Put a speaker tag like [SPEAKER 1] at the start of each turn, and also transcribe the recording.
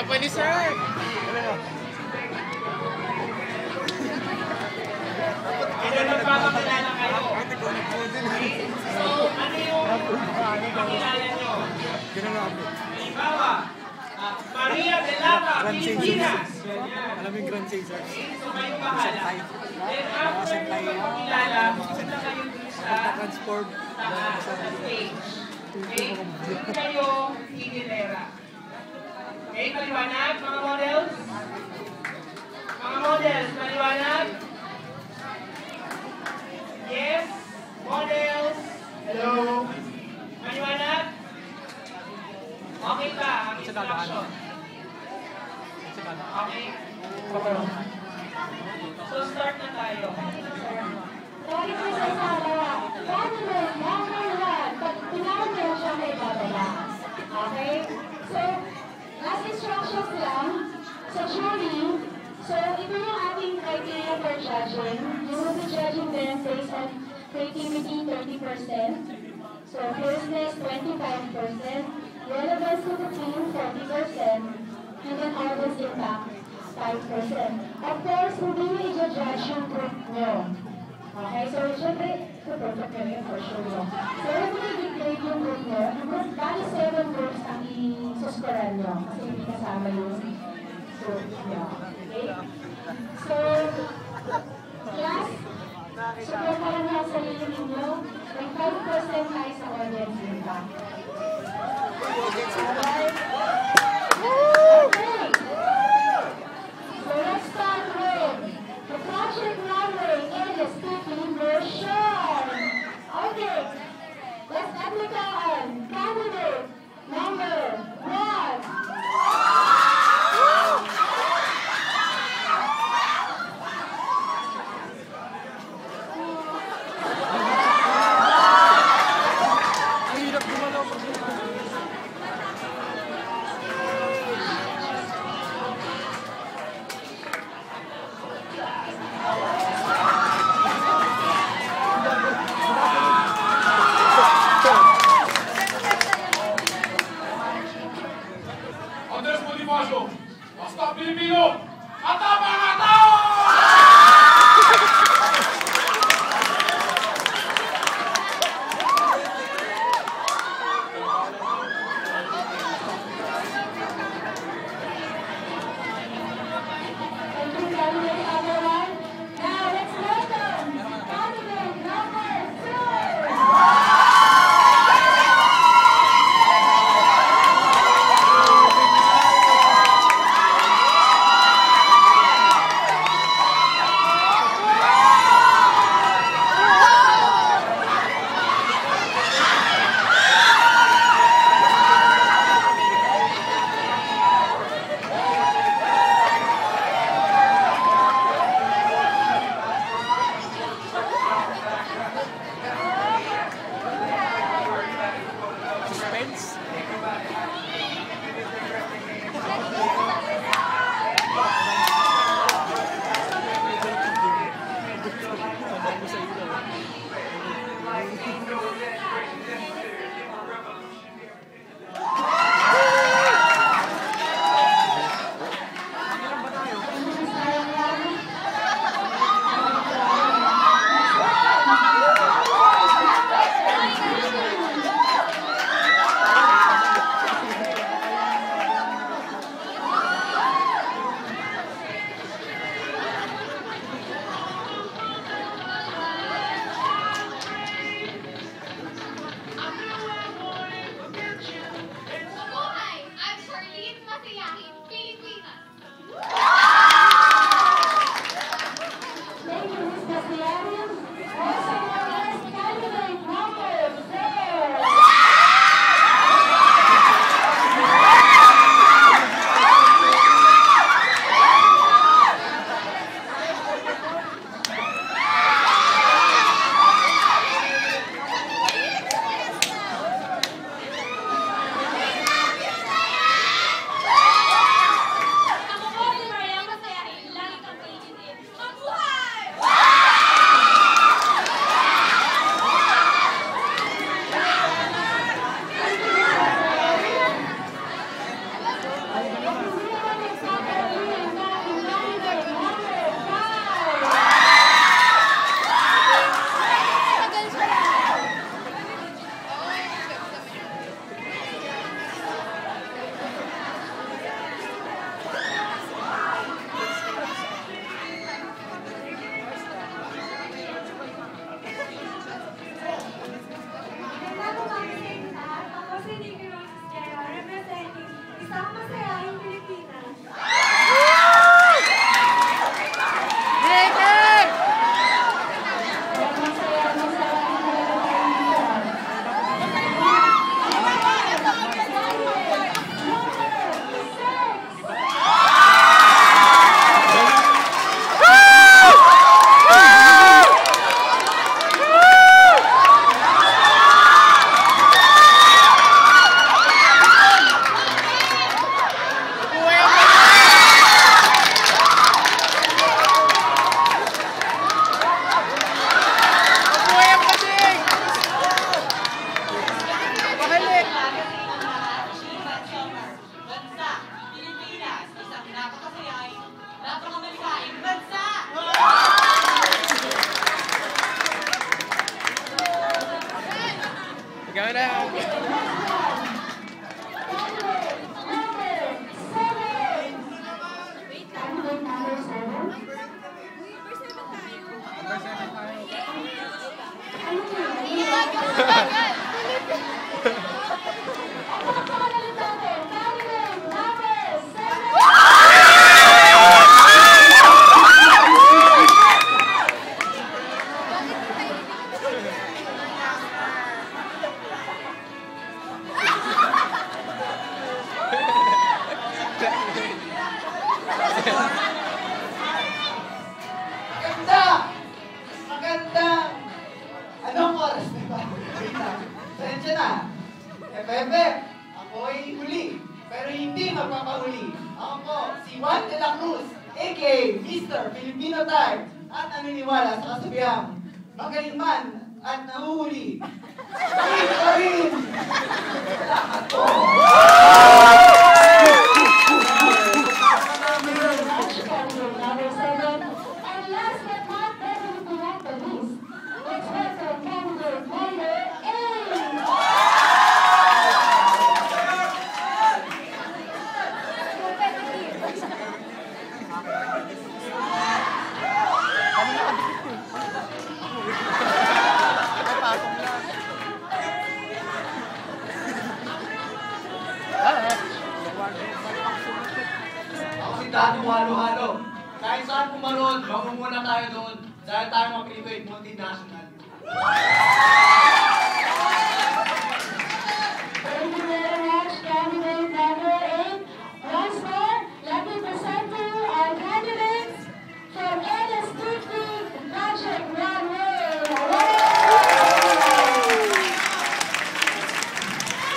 [SPEAKER 1] Papa ni sir!
[SPEAKER 2] Ito nagpapakilala kayo. So, ano yung pakilala nyo? Halimbawa, Maria de Lava, Pilipinas.
[SPEAKER 3] Alam yung Grand Caesar.
[SPEAKER 2] So, kayo bahala. Then, after nyo pakilala, pupunta kayo sa
[SPEAKER 3] Transport.
[SPEAKER 2] stage. Okay? Doon kayo hinilera. Okay, maliwanag, mga models? Mga models, maliwanag? Yes? Models? Hello? Maliwanag? Okay ba ang instruction? Okay? So start na tayo.
[SPEAKER 4] Sorry po sa Sara. Candidate number 1. Pag tinawag mo siya may babala. Okay? So, last instructions lang. Sa jury, so ito yung ating criteria for judging. You will be judging them based on creativity 30%. So, fierceness 25%. Relevance to the team 40%. And then audience impact 5%. Of course, hindi mo i-judge yung group nyo. Okay, so syempre, perfect ka rin for sure yun. So, if you i-grade yung group nyo, bali 7 groups ang i-suskoran nyo. Kasi hindi kasama yung group nyo. Okay? So, class, support ka lang sa sarili ninyo. May 5% tayo sa audience impact. Alright? Okay. So, let's start with the project number in the speaking version. Okay. Let's apply candidate number 1.
[SPEAKER 5] Basta Pilipino! Matapang ang tao!
[SPEAKER 1] na. Pepe, ako'y huli, pero hindi magpapahuli. Ako po, si Juan de la Cruz, a.k.a. Mr. Filipino Type, at naniniwala sa kasabihang magaling man at nahuhuli. Magaling pa rin! Salamat po!
[SPEAKER 4] Number 7, and last but not definitely not the least, let's welcome candidate number 8.
[SPEAKER 1] Ako si Dado Halo-Halo. Kahit saan pumaroon, mamumuna tayo doon dahil tayo mga Pilipino multinational.